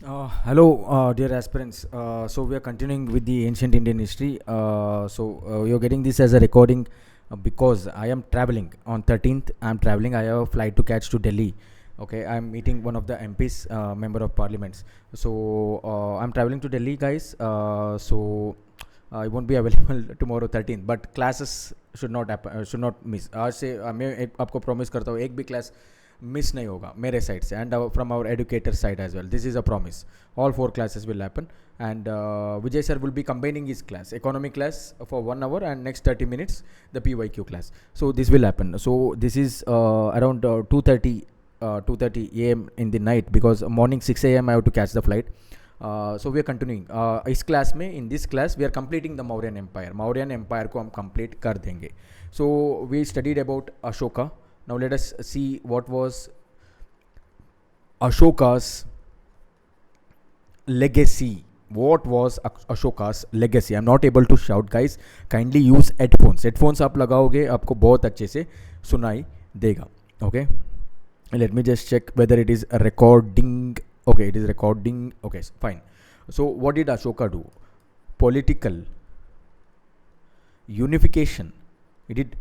Hello, dear aspirants. So we are continuing with the ancient Indian history. You're getting this as a recording because I am traveling on 13th. I'm traveling. I have a flight to catch to Delhi. Okay, I'm meeting one of the MPs, member of parliaments. I'm traveling to Delhi, guys. I won't be available tomorrow 13th. But classes should not happen. Should not miss. आज से मैं आपको promise करता हूँ एक भी class miss नहीं होगा मेरे साइड से and from our educator side as well. This is a promise. All 4 classes will happen and Vijay sir will be combining his class, economy class for 1 hour and next 30 minutes the PYQ class. So this will happen. So this is around 2:30 am in the night because morning 6 am I have to catch the flight. So we are continuing इस class में. in this class we are completing the Mauryan Empire. Mauryan Empire को हम complete कर देंगे. So we studied about Ashoka. Now let us see what was Ashoka's legacy. What was Ashoka's legacy? I'm not able to shout, guys. Kindly use headphones. Headphones आप लगाओगे आपको बहुत अच्छे से सुनाई देगा. Okay. Let me just check whether it is recording. Okay, it is recording. Okay, fine. So what did Ashoka do? Political unification. He did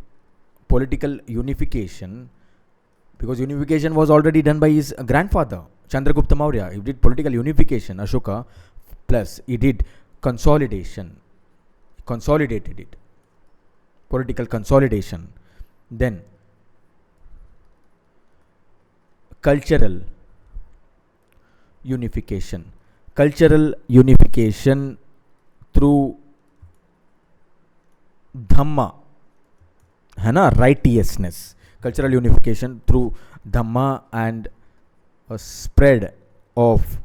political unification because unification was already done by his grandfather Chandragupta Maurya. He did political unification, Ashoka, plus he did consolidation, consolidated it, political consolidation. Then cultural unification through Dhamma, है ना, righteousness. Cultural unification through Dhamma and a spread of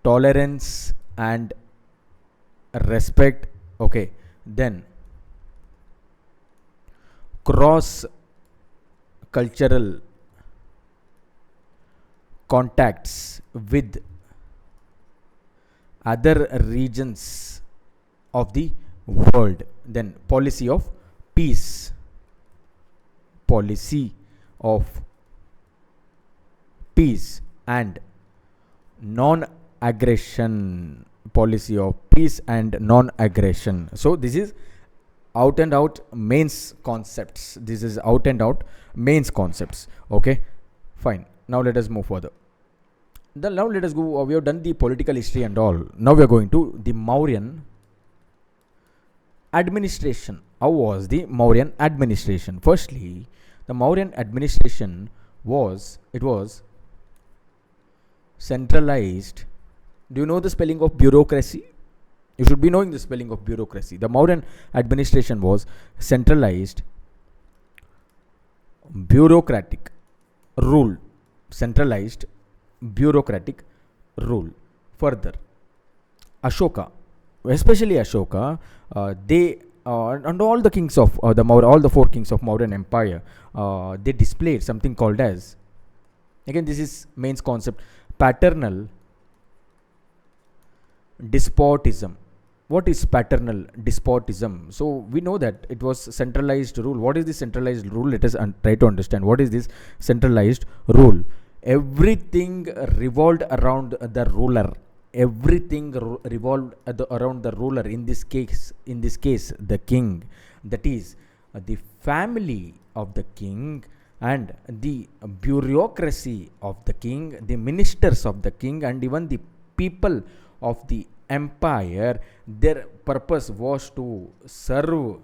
tolerance and respect. Okay, then cross cultural contacts with other regions of the world. Then policy of peace, and non-aggression, policy of peace and non-aggression. So this is out and out mains concepts. Okay, fine. Now let us move further. Now let us go. We have done the political history and all. Now we are going to the Mauryan administration. How was the Mauryan administration? Firstly, the Mauryan administration was centralized. Do you know the spelling of bureaucracy? You should be knowing the spelling of bureaucracy. The Mauryan administration was centralized bureaucratic rule. Further, Ashoka, especially Ashoka, they and all the kings of all the 4 kings of Mauryan Empire, they displayed something called as, again this is mains concept, paternal despotism. What is paternal despotism? So we know that it was centralized rule. What is this centralized rule? Let us try to understand what is this centralized rule. Everything revolved around the ruler. Everything revolved around the ruler. In this case the king. That is the family of the king and the bureaucracy of the king, the ministers of the king, and even the people of the empire. Their purpose was to serve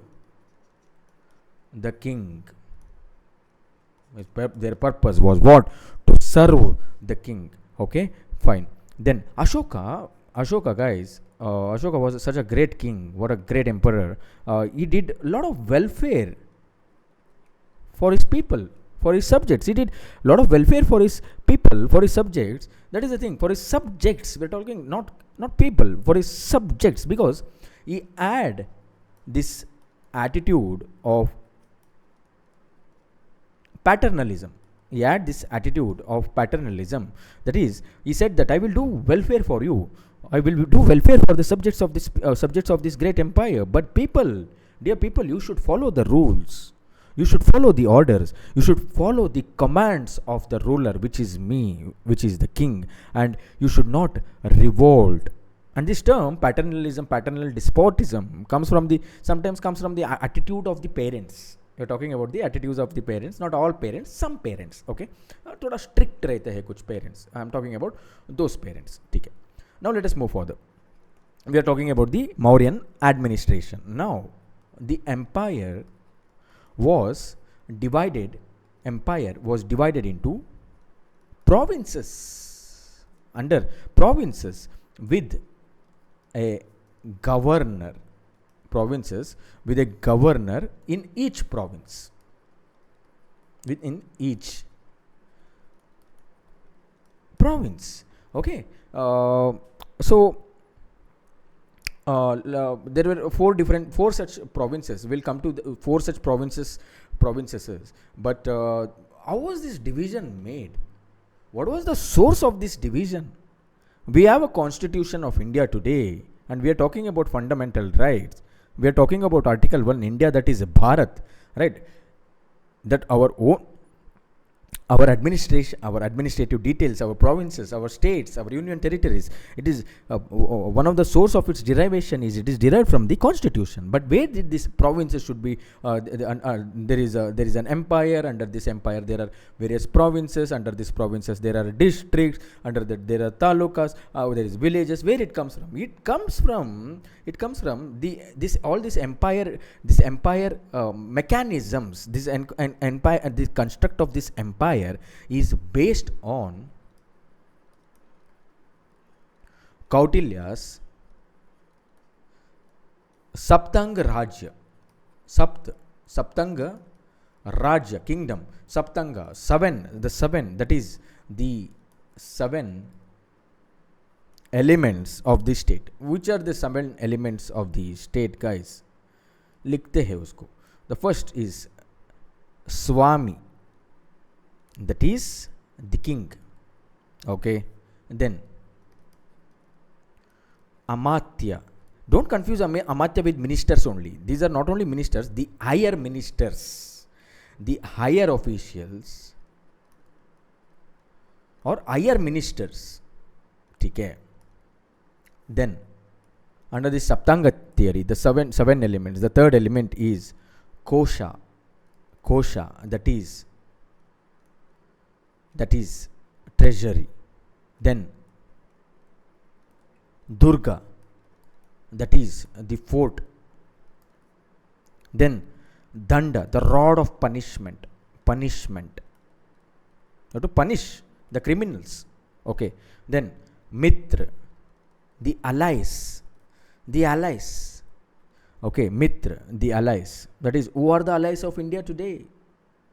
the king. Their purpose was what? To serve the king. Okay, fine. Then Ashoka, guys, Ashoka was such a great king. What a great emperor. He did a lot of welfare for his people, for his subjects. He did a lot of welfare for his people, for his subjects. That is the thing. For his subjects, we're talking not people, for his subjects, because he had this attitude of paternalism. That is, he said that I will do welfare for you. I will do welfare for the subjects of this great empire. But people, dear people, you should follow the rules. You should follow the orders. You should follow the commands of the ruler, which is me, which is the king, and you should not revolt. And this term paternalism, paternal despotism sometimes comes from the attitude of the parents. You're talking about the attitudes of the parents, not all parents, some parents. Okay, थोड़ा strict रहते हैं कुछ parents. I'm talking about those parents. ठीक है. Now let us move further. We are talking about the Mauryan administration. Now the empire was divided into provinces. Under provinces with a governor. Provinces with a governor in each province. Within each province. Okay. There were four such provinces. We'll come to the four such provinces. But how was this division made? What was the source of this division? We have a constitution of India today, and we are talking about fundamental rights. We are talking about Article 1, India, that is Bharat, right? That our administrative details, our provinces, our states, our union territories, it is one of the source of its derivation is it is derived from the constitution. But where did these provinces should be? There is an empire. Under this empire there are various provinces. Under these provinces there are districts. Under that there are talukas. There is villages. Where it comes from? It comes from this empire mechanisms. This empire, the construct of this empire is based on Kautilya's Saptanga Rajya. Saptanga Rajya, kingdom. Saptanga, seven, that is the 7 elements of the state. Which are the 7 elements of the state, guys? लिखते हैं उसको. The first is Swami, that is the king. Okay. Then Amatya. Don't confuse Amatya with ministers only. These are not only ministers, the higher ministers, the higher officials or higher ministers. Okay. Then under the Saptanga theory, the seven elements, the third element is Kosha, that is treasury. Then Durga, that is the fort. Then Danda, the rod of punishment. You have to punish the criminals. Okay. Then Mitra, the allies. Okay, Mitra, the allies. That is, who are the allies of India today?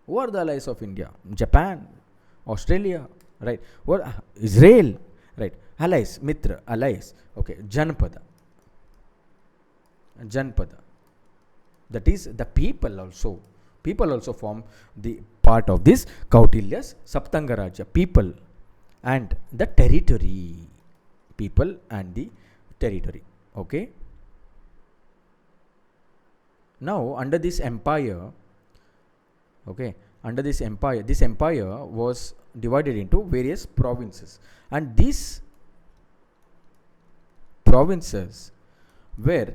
Who are the allies of India? Japan, Australia, right? What? Israel, right? Allies, Mitra, allies. Okay, Janpada. That is the people also. People also form the part of this Kautilya's Saptanga Rajya. People and the territory. People and the territory. Okay. Now under this empire, this empire was divided into various provinces, and these provinces were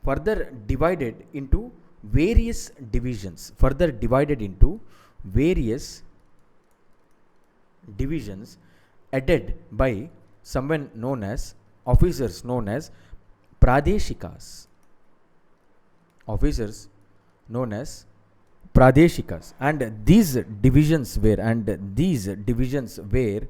further divided into various divisions, added by officers known as Pradeshikas. And these divisions were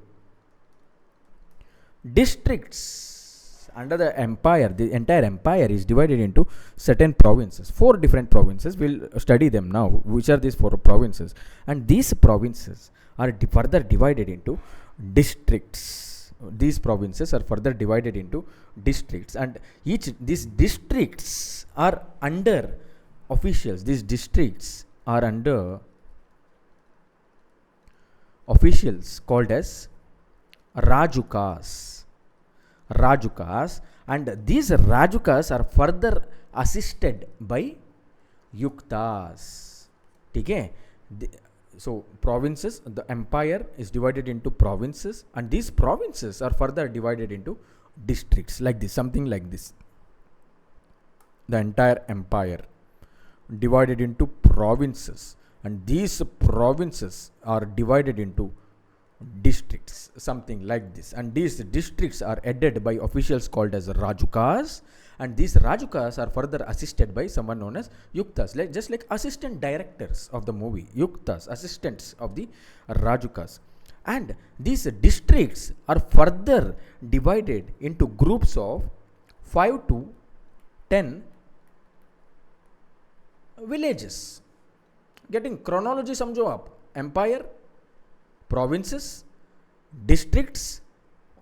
districts. Under the empire, the entire empire is divided into certain provinces, 4 different provinces. We'll study them now. Which are these 4 provinces? And these provinces are further divided into districts. These provinces are further divided into districts, and these districts are under officials. These districts are under officials called as Rajukas, and these Rajukas are further assisted by Yuktas. ठीक है. So provinces, the empire is divided into provinces, and these provinces are further divided into districts, like this, something like this. The entire empire divided into provinces, and these provinces are divided into districts, something like this, and these districts are headed by officials called as rajukas, and these rajukas are further assisted by someone known as yuktas, like just like assistant directors of the movie, yuktas, assistants of the rajukas. And these districts are further divided into groups of 5 to 10 villages. Getting chronology समझो आप, empire, provinces, districts,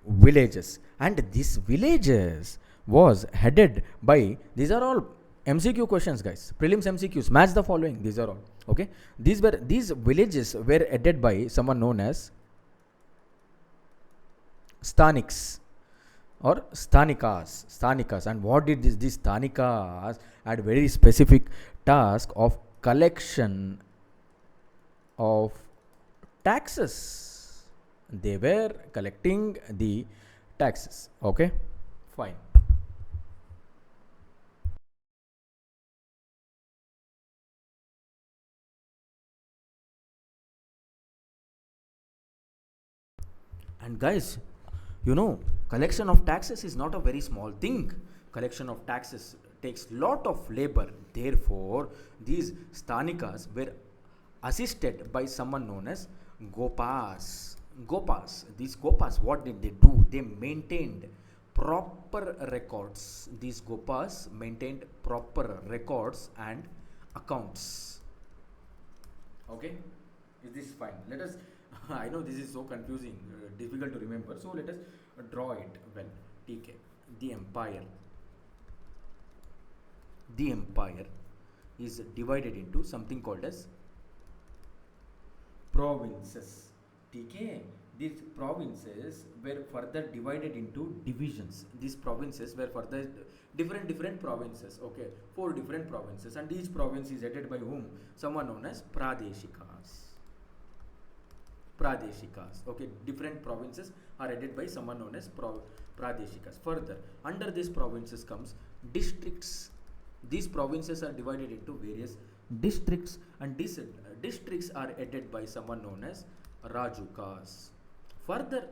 villages, and these villages was headed by, these are all MCQ questions guys, prelims MCQs, match the following, these are all, okay. These villages were headed by someone known as sthaniks or sthanikas. And what did these sthanikas had very specific task of collection of taxes. They were collecting the taxes, okay, fine. And guys, you know, collection of taxes is not a very small thing. Collection of taxes takes lot of labor. Therefore, these sthanikas were assisted by someone known as gopas. These gopas, what did they do? They maintained proper records. These gopas maintained proper records and accounts. Okay, is this fine? Let us I know this is so confusing, difficult to remember, so let us draw it well. TK, the empire is divided into something called as provinces. TK, these provinces were further divided into divisions. These provinces were further different provinces, okay, 4 different provinces, and each province is headed by whom? Someone known as pradeshikas, okay. Different provinces are headed by someone known as pradeshikas. Further, under these provinces comes districts. These provinces are divided into various districts, and these districts are headed by someone known as rajukas. Further,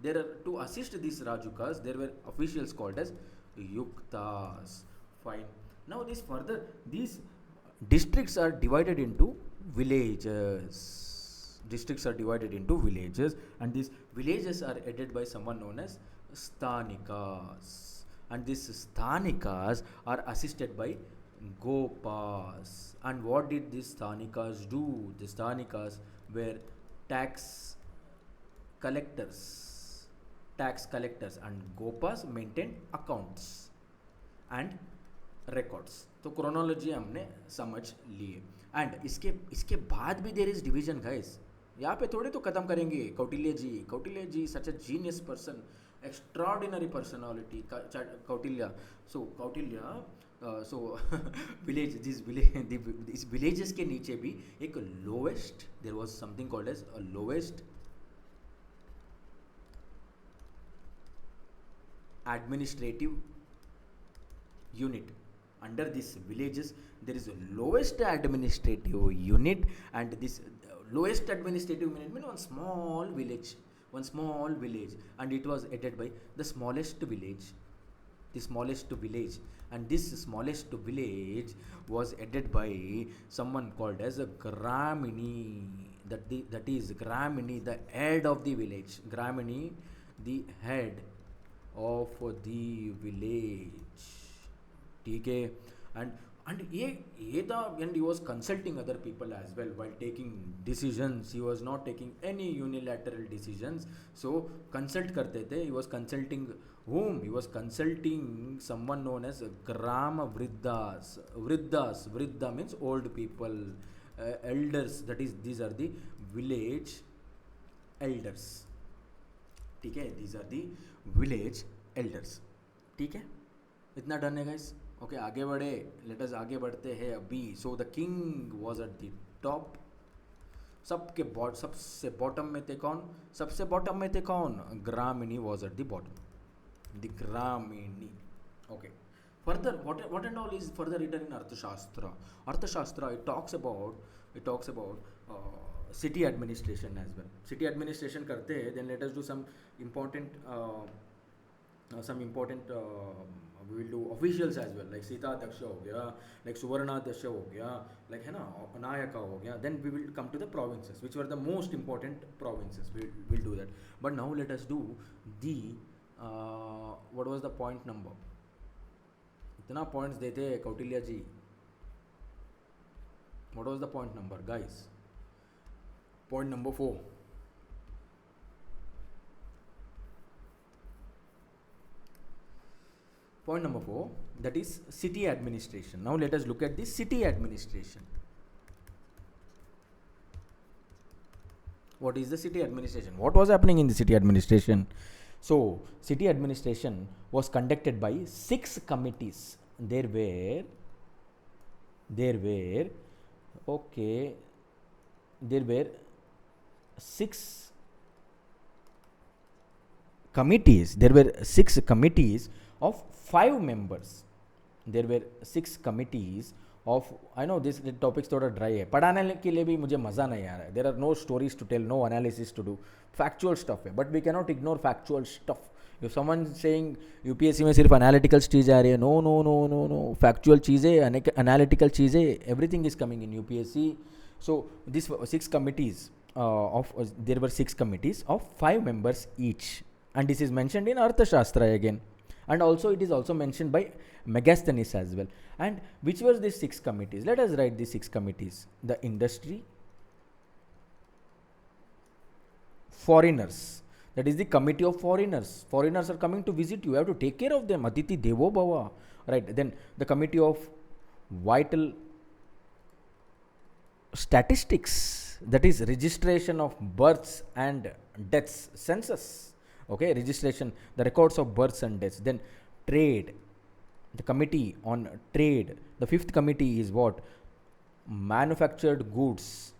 there are, to assist these rajukas, there were officials called as yuktas. Fine. Now these districts are divided into villages. And these villages are headed by someone known as sthanikas, and these sthanikas are assisted by gopas. And what did these sthanikas do? The sthanikas were tax collectors, and gopas maintained accounts and records. तो chronology हमने समझ लिए. And इसके बाद भी there is division guys. यहाँ पे थोड़े तो खत्म करेंगे. Kautilya ji such a genius person, extraordinary personality Kautilya. So Kautilya, so इस विलेजेस के नीचे भी एक lowest, there was something called as a lowest administrative unit. Under these villages there is a lowest administrative unit, and this lowest administrative unit means one small village, and it was headed by the smallest village, and this smallest village was headed by someone called as a gramini. That is gramini, the head of the village. Gramini, the head of the village. Okay. And he was consulting other people as well while taking decisions. He was not taking any unilateral decisions, so consult karte the. He was consulting whom? He was consulting someone known as grama vriddhas. Vriddha means old people, elders, that is these are the village elders. ठीक है, these are the village elders. ठीक है, इतना done है guys. Okay, आगे बढ़े, let us आगे बढ़ते हैं अभी. So the king was at the top सबके सबसे बॉटम में थे कौन? सबसे बॉटम में थे कौन? Gramini was at the bottom, the gramini. Okay. Further, what and all is further written in Arthashastra? Arthashastra, it talks about city administration as well. City administration करते हैं, then let us do some important we will do officials as well, like Sita Daksha हो गया, like Suvarna Daksha हो गया, like है ना, Nayaka हो गया. Then we will come to the provinces, which were the most important provinces. We will do that. But now let us do the what was the point number? इतना points देते हैं Kautilya ji. What was the point number guys? Point number 4. Point number 4, that is city administration. Now let us look at the city administration. What is the city administration? What was happening in the city administration? So city administration was conducted by 6 committees. There were okay, there were 6 committees. There were 6 committees of 5 members. There were 6 committees of, I know this topics थोड़ा dry है, पढ़ाने के लिए भी मुझे मज़ा नहीं आ रहा है. There are no stories to tell, no analysis to do, factual stuff है, but we cannot ignore factual stuff. If someone saying UPSC में सिर्फ analytical चीज़ें आ रही है, no, factual चीज़ें, analytical चीज़ें, everything is coming in UPSC. So these 6 committees there were 6 committees of 5 members each, and this is mentioned in Arthashastra again. And also it is also mentioned by Megasthenes as well. And which were these 6 committees? Let us write these 6 committees. The industry, foreigners, that is the committee of foreigners. Foreigners are coming to visit you, you have to take care of them. Atiti Devo Bhava. Right. Then the committee of vital statistics, that is registration of births and deaths, census. Okay, registration, the records of births and deaths. Then trade, the committee on trade. The 5th committee is what? Manufactured goods.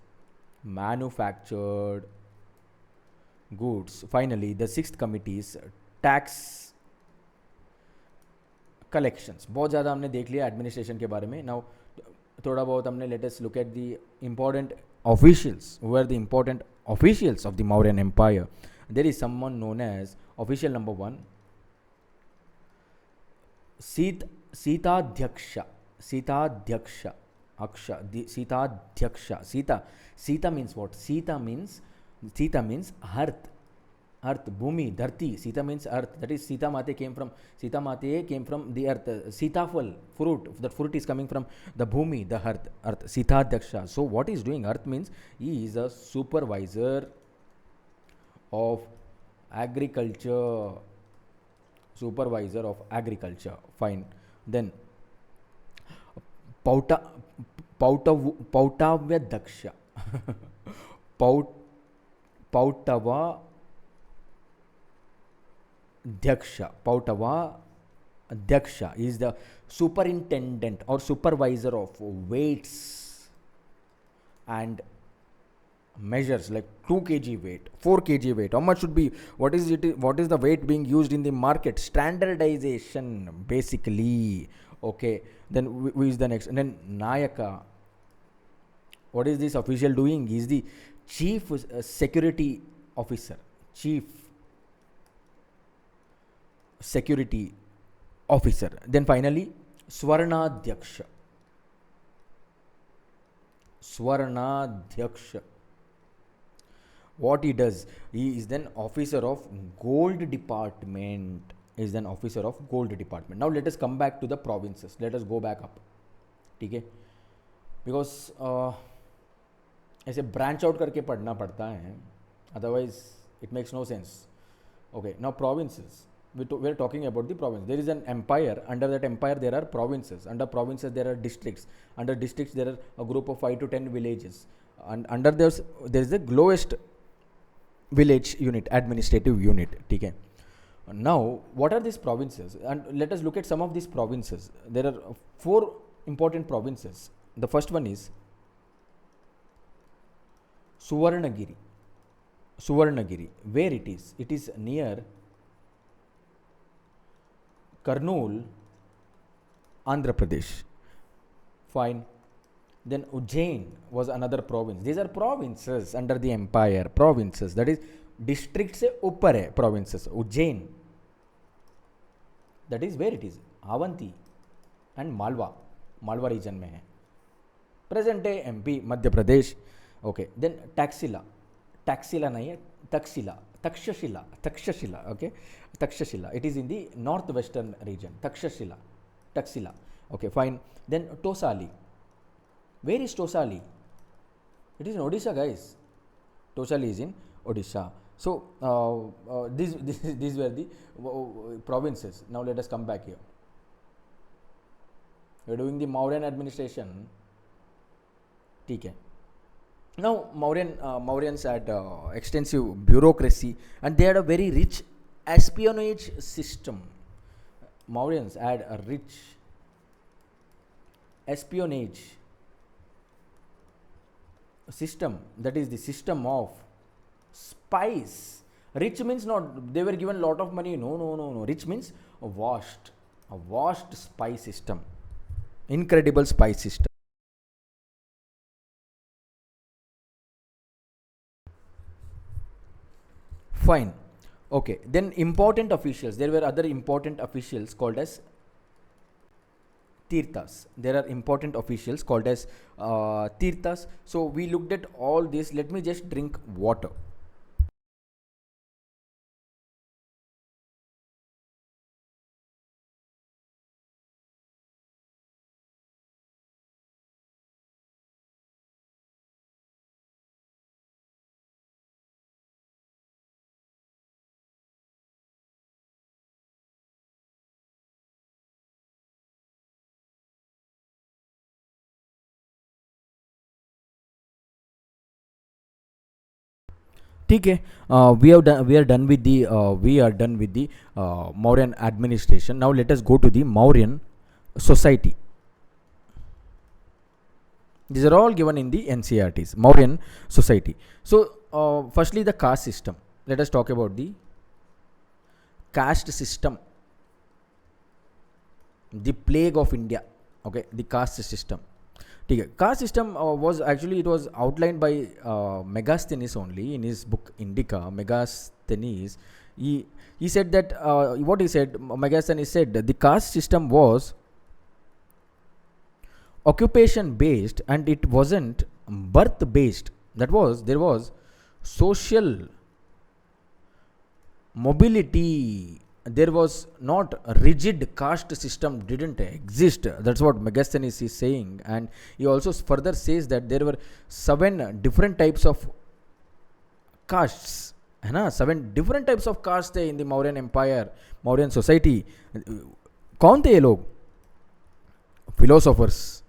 Finally, the 6th committee is tax collections. बहुत ज़्यादा हमने देख लिया administration के बारे में. Now थोड़ा बहुत हमने, let us look at the important officials. Who are the important officials of the Mauryan Empire? There is someone known as official number 1, Sitadhyaksha. Sita means what? Sita means earth, bhumi, dharti. Sita means earth. That is, Sita Mate came from the earth. Sitafal, fruit. That fruit is coming from the bhumi, the earth. Sitadhyaksha. So what is doing? Earth means he is a supervisor of agriculture. Fine. Then Pautavya Daksha. Pautava Dhyaksha is the superintendent or supervisor of weights and measures, like 2 kg weight, 4 kg weight. How much should be? What is the weight being used in the market? Standardization, basically. Okay. Then who is the next? And then Nayaka. What is this official doing? He is the chief security officer. Then finally, Swarnadhyaksha. What he does? He is then officer of gold department. Now let us come back to the provinces. Let us go back up. Okay? Because ऐसे branch out करके पढ़ना पड़ता है. Otherwise, it makes no sense. Okay. Now provinces. We are talking about the province. There is an empire. Under that empire, there are provinces. Under provinces, there are districts. Under districts, there are a group of 5 to 10 villages. And under there is the lowest village unit, administrative unit. Okay. Now, what are these provinces? And let us look at some of these provinces. There are 4 important provinces. The first one is Suvarnagiri. Suvarnagiri. Where it is? It is near Kurnool, Andhra Pradesh. Fine. Then Ujjain was another province. These are provinces under the empire. Provinces. That is districts से ऊपर है provinces. Ujjain. That is where it is. Avanti and Malwa. Malwa region में है. Present day MP, Madhya Pradesh. Okay. Then Taxila. Taxila नहीं है. Taxila. Takshashila. Takshashila. Okay. Takshashila. It is in the northwestern region. Takshashila. Taxila. Okay. Fine. Then Tosali. Where is Tosali? It is in Odisha, guys. Tosali is in Odisha. So these were the provinces. Now let us come back here. We are doing the Mauryan administration. Okay. Now Mauryans had extensive bureaucracy and they had a very rich espionage system. Mauryans had a rich espionage system, that is the system of spies. Rich means not they were given lot of money. No. Rich means a vast spy system. Incredible spy system. Fine. Okay. Then important officials. There were other important officials called as Tirthas. There are important officials called as Tirthas. So we looked at all this. Let me just drink water. ठीक है. We are done with the Mauryan administration. Now let us go to the Mauryan society. These are all given in the NCERTs. Mauryan society. So firstly the caste system. Let us talk about the caste system. The plague of India. Okay, the caste system. Caste system was actually, it was outlined by Megasthenes only in his book Indica. Megasthenes, he said that what he said, Megasthenes said that the caste system was occupation based and it wasn't birth based. That was, there was social mobility. There was not a rigid caste system, didn't exist. That's what Megasthenes is saying. And he also further says that there were 7 different types of castes. 7 different types of castes in the Mauryan Empire, Mauryan society. कौन थे ये लोग? Philosophers,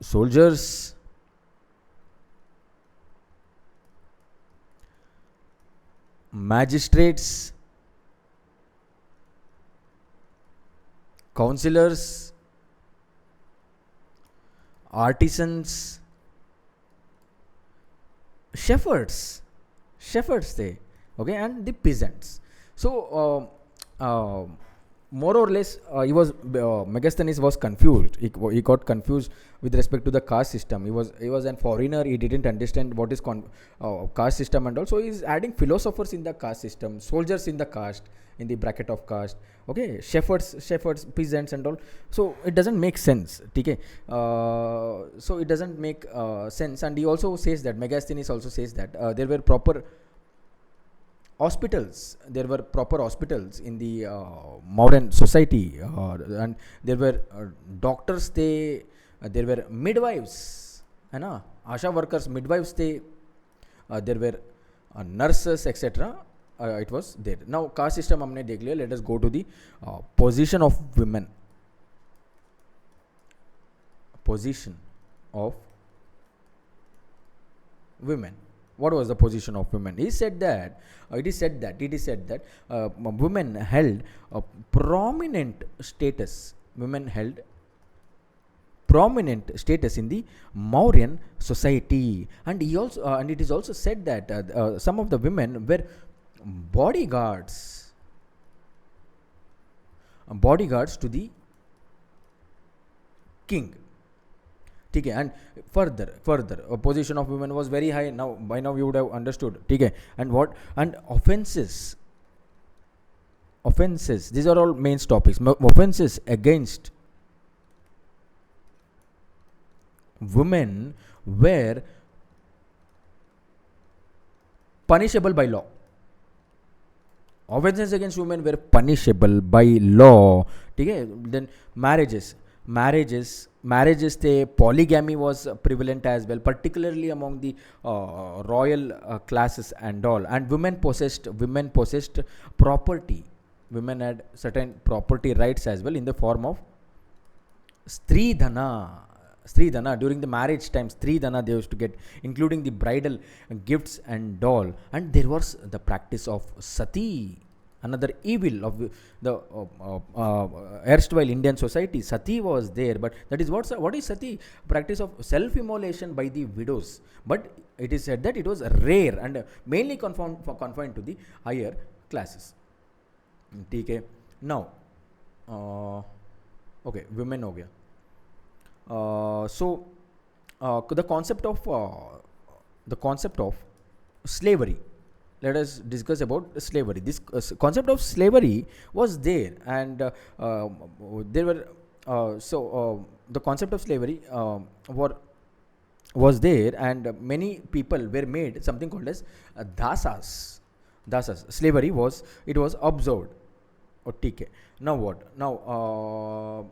soldiers, magistrates, councillors, artisans, shepherds they, okay, and the peasants. So more or less Megasthenes was confused. He got confused with respect to the caste system. He was a foreigner. He didn't understand what is caste system, and also he is adding philosophers in the caste system, soldiers in the caste, in the bracket of caste, okay, shepherds, peasants and all. So it doesn't make sense. Okay, so it doesn't make sense. And he also says that, Megasthenes also says that there were proper hospitals. There were proper hospitals in the Mauryan society, and there were doctors. There were midwives, Asha workers, midwives. There were nurses, etc. It was there. Now caste system हमने देख लिया. Let us go to the position of women. Position of women. What was the position of women? It is said that women held a prominent status. Women held prominent status in the Mauryan society. And he also and it is also said that some of the women were bodyguards to the king. Okay, and further position of women was very high. Now by now you would have understood. Okay, and what and offenses, these are all main topics. Offenses against women were punishable by law. Offenses against women were punishable by law. Okay, then marriages, the polygamy was prevalent as well, particularly among the royal classes and all. And women possessed property. Women had certain property rights as well in the form of Stridhana. During the marriage time, Stridhana they used to get, including the bridal gifts and all. And there was the practice of sati, another evil of the erstwhile Indian society. Sati was there, but that is what is sati? Practice of self-immolation by the widows. But it is said that it was rare and mainly confined to the higher classes. Okay, now okay, women ho gaya. So the concept of slavery. Let us discuss about slavery. This concept of slavery was there, and there were the concept of slavery was there, and many people were made something called as dasas. Slavery was observed. Okay. Now what? Now,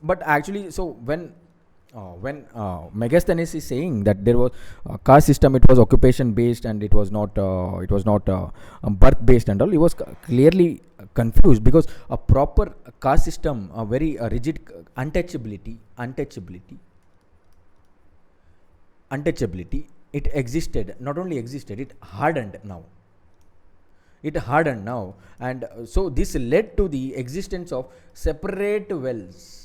but actually, so when Megasthenes is saying that there was a caste system, it was occupation based and it was not birth based and all, he was clearly confused, because a proper caste system, a very rigid untouchability, it existed. Not only existed, it hardened now. And so this led to the existence of separate wells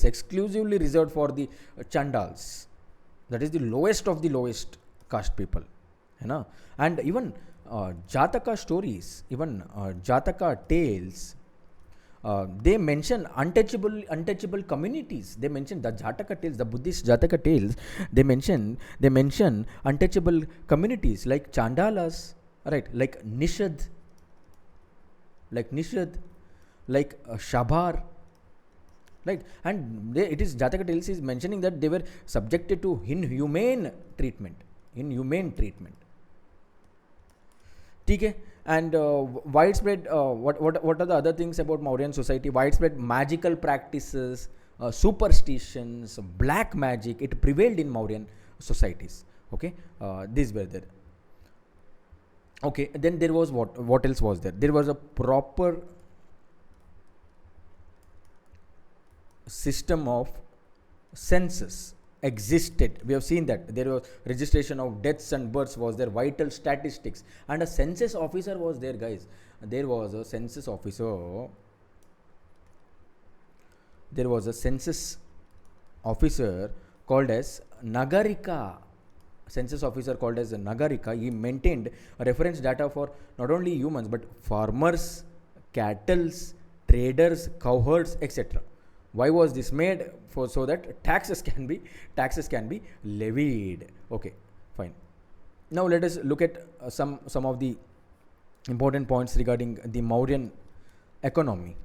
exclusively reserved for the Chandals, that is the lowest of the lowest caste people, and even Jataka stories, even Jataka tales, they mention untouchable communities. They mention the Jataka tales, the Buddhist Jataka tales. They mention untouchable communities like Chandalas, right? Like Nishad, like Shabar, right? And it is Jataka tales is mentioning that they were subjected to inhumane treatment. Okay, and widespread. What are the other things about Mauryan society? Widespread magical practices, superstitions, black magic. It prevailed in Mauryan societies. Okay, these were there. Okay, then there was what else was there? There was a proper system of census existed. We have seen that there was registration of deaths and births was there, vital statistics, and a census officer was there, guys. There was a census officer called as Nagarika. He maintained a reference data for not only humans but farmers, cattle, traders, cowherds, etc. Why was this made? So that taxes can be levied. Okay, fine. Now let us look at some of the important points regarding the Mauryan economy.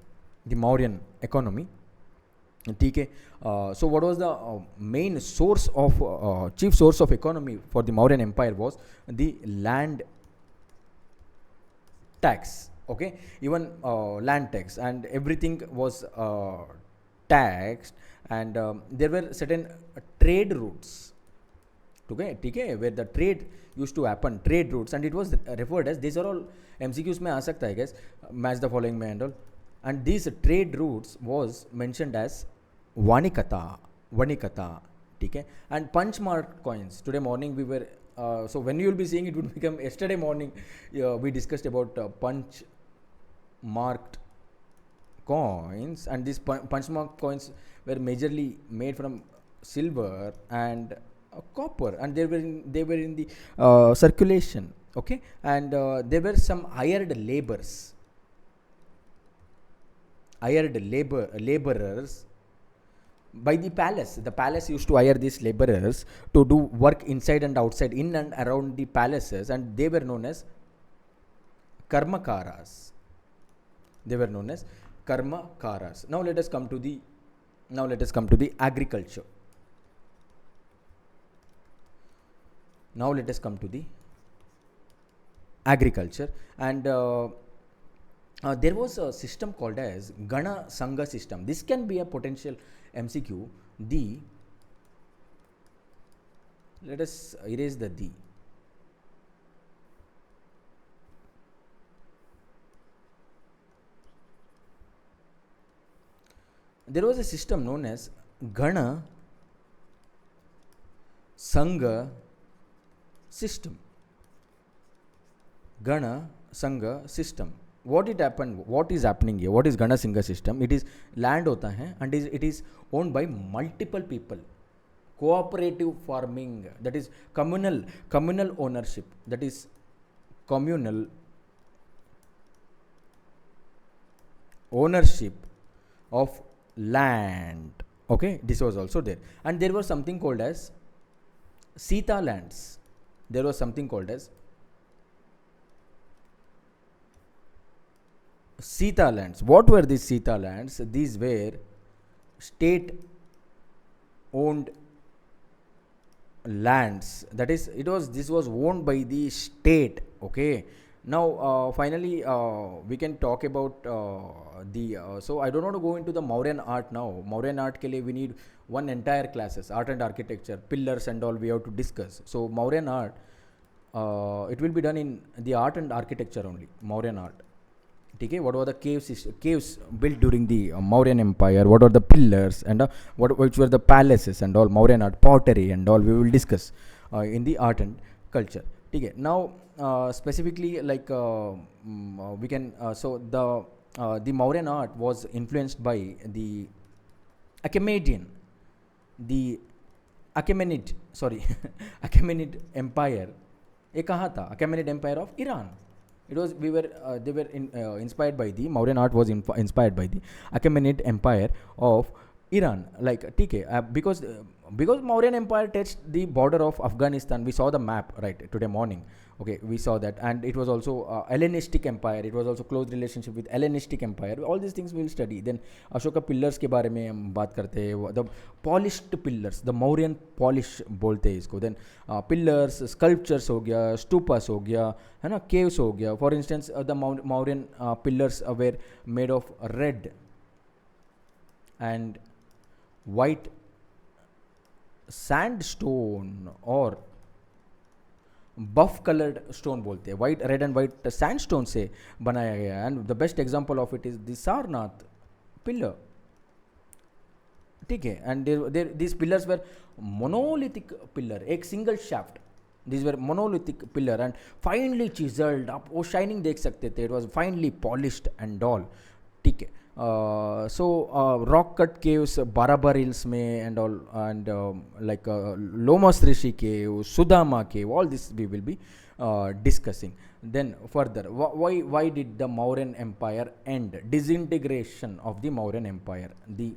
Okay. So what was the main source of chief source of economy for the Mauryan Empire was the land tax. Okay, even land tax and everything was taxed, and there were certain trade routes. Okay, where the trade used to happen, trade routes, and it was referred as, these are all MCQs mein aa sakta hai, guys, match the following mein and all, and these trade routes was mentioned as Vanikata. Okay, and punch marked coins. Today morning we were so when you will be seeing, it would become yesterday morning we discussed about punch marked coins, and these punch mark coins were majorly made from silver and copper, and they were in the circulation. Okay, and there were some hired laborers by the palace. The palace used to hire these laborers to do work inside and outside, in and around the palaces, and they were known as karmakaras. They were known as karmakaras. Now let us come to the agriculture. Now let us come to the agriculture, and there was a system called as Gana Sangha system. This can be a potential MCQ. Let us erase the the. There was a system known as Gana Sangha system. Gana Sangha system. What is happening here? What is Gana Sangha system? It is land hota hai, and it is owned by multiple people. Cooperative farming, that is communal ownership, that is communal ownership of land. Okay, this was also there, and there was something called as Sita lands. There was something called as Sita lands. What were these Sita lands? These were state owned lands. That is, this was owned by the state. Okay. Now finally we can talk about so I don't want to go into the Mauryan art now. Mauryan art ke liye we need one entire classes, art and architecture, pillars and all we have to discuss. So Mauryan art, it will be done in the art and architecture only. Mauryan art. Okay, what were the caves built during the Mauryan Empire? What are the pillars and which were the palaces and all? Mauryan art, pottery and all we will discuss in the art and culture. Okay, now specifically like we can so the Mauryan art was influenced by the Achaemenid Achaemenid Empire. ये कहाँ था? Achaemenid Empire of Iran. They were inspired by the Mauryan art was inspired by the Achaemenid Empire of Iran. Like because Mauryan Empire touched the border of Afghanistan. We saw the map right today morning. Okay, we saw that, and it was also Hellenistic Empire. It was also close relationship with Hellenistic Empire. All these things we will study. Then Ashoka pillars के बारे में हम बात करते हैं. The polished pillars, the Mauryan polish बोलते हैं इसको. Then pillars, sculptures हो गया, stupas हो गया, है ना, caves हो गया. For instance, the Mauryan pillars were made of red and white sandstone or buff colored stone बोलते हैं. White, red and white sandstone से बनाया गया. And the best example of it is the Sarnath pillar. ठीक है. And these pillars were monolithic pillar, एक single shaft. These were monolithic pillar and finely chiseled up. वो shining देख सकते थे. It was finely polished and all. ठीक है. So rock cut caves, Barabar hills में and all, and like Lomas Rishi cave, Sudama cave, all this we will be discussing. Then further, why did the Mauryan Empire end? Disintegration of the Mauryan Empire. The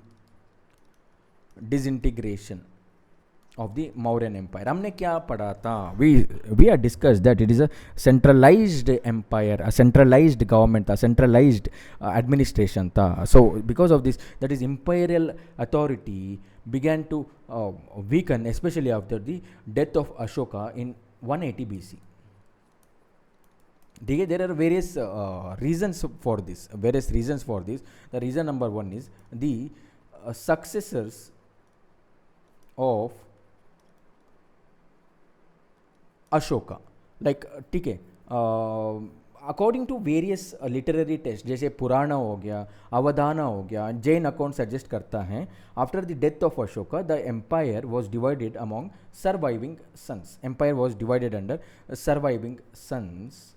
disintegration of the Mauryan Empire. हमने क्या पढ़ा था? We had discussed that it is a centralized empire, a centralized government, a centralized administration था. So because of this, that is imperial authority began to weaken, especially after the death of Ashoka in 180 BC. There are various reasons for this. The reason number one is the successors of Ashoka. Like ठीक है, according to various literary texts जैसे पुराना हो गया, अवधाना हो गया, Jain account suggest करता है after the death of Ashoka the empire was divided among surviving sons. Empire was divided under surviving sons.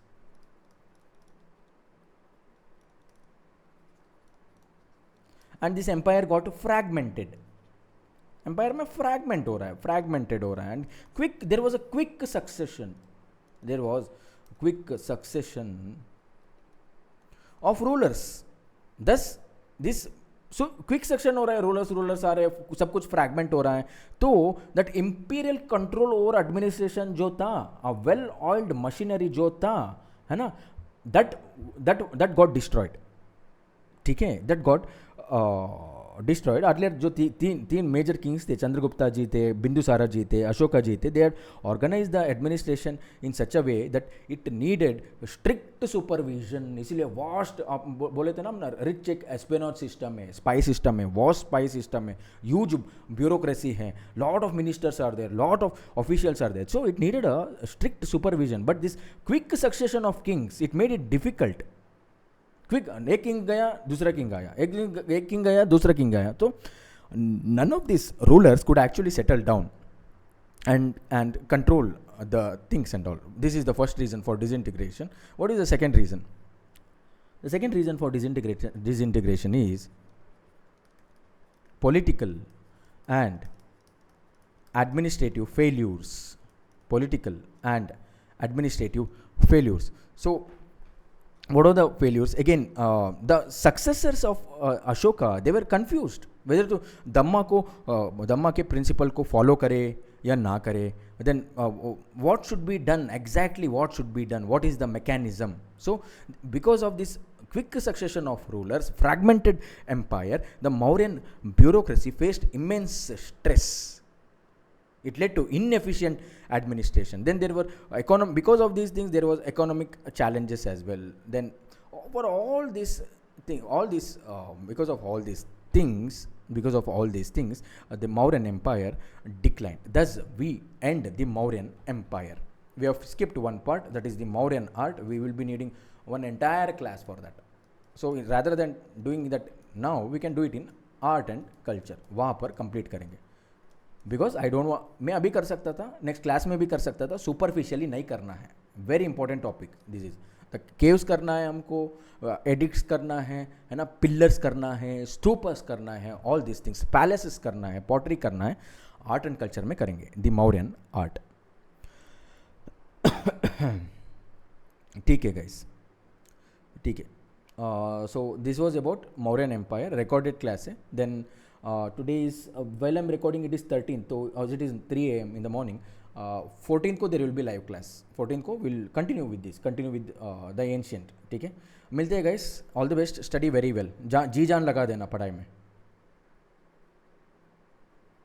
and this empire got fragmented. Empire में fragment हो रहा है, fragmented हो रहा है, and there was a quick succession of rulers. Thus this, so quick succession हो रहा है, rulers आ रहे हैं, सब कुछ fragment हो रहा है, तो that imperial control over administration जो था, a well oiled machinery जो था, है ना, that got destroyed. ठीक है, that got destroyed. Earlier जो तीन मेजर किंग्स थे, चंद्रगुप्ता जी थे, बिंदुसारा जी थे, अशोका जी थे, they had organized the administration in such a way that it needed strict supervision. इसीलिए वास्ट, आप बोले थे ना, रिच एक एस्पेनॉज सिस्टम है, स्पाई सिस्टम है, वास्ट स्पाई सिस्टम है, ह्यूज ब्यूरोक्रेसी है, lot of ministers are there, lot of officials are there, so it needed a strict supervision. But this quick succession of kings, it made it difficult. Quick, एक king गया दूसरा king आया, एक king गया दूसरा king आया, तो none of these rulers could actually settle down and control the things and all. This is the first reason for disintegration. What is the second reason? The second reason for disintegration is political and administrative failures. Political and administrative failures. So what are the failures? Again, the successors of Ashoka, they were confused whether to Dhamma के principle को follow करे या ना करे. Then what should be done, exactly what should be done, what is the mechanism? So because of this quick succession of rulers, fragmented empire, the Mauryan bureaucracy faced immense stress. It led to inefficient administration. Then there were because of these things, there was economic challenges as well. Then for all these things, because of all these things, the Mauryan Empire declined. Thus, we end the Mauryan Empire. We have skipped one part, that is the Mauryan art. We will be needing one entire class for that. So rather than doing that now, we can do it in art and culture. वहाँ पर complete करेंगे. Because I don't want, मैं अभी कर सकता था, next class में भी कर सकता था, सुपरफिशियली नहीं करना है. Very important topic this is. The caves करना है हमको, एडिक्ट्स करना है ना, पिलर्स करना है, स्टूपर्स करना है, ऑल दिस थिंग्स, पैलेसेस करना है, पॉटरी करना है, आर्ट एंड कल्चर में करेंगे द मौर्यन आर्ट. ठीक है गाइस, ठीक है. So this was about Mauryan empire, recorded class है. Then today is while I'm recording it is 13th, so as it is 3 AM in the morning, 14th को there will be live class. 14th को we'll continue with the ancient. ठीक है, मिलते हैं guys, all the best, study very well, जी जान लगा देना पढ़ाई में.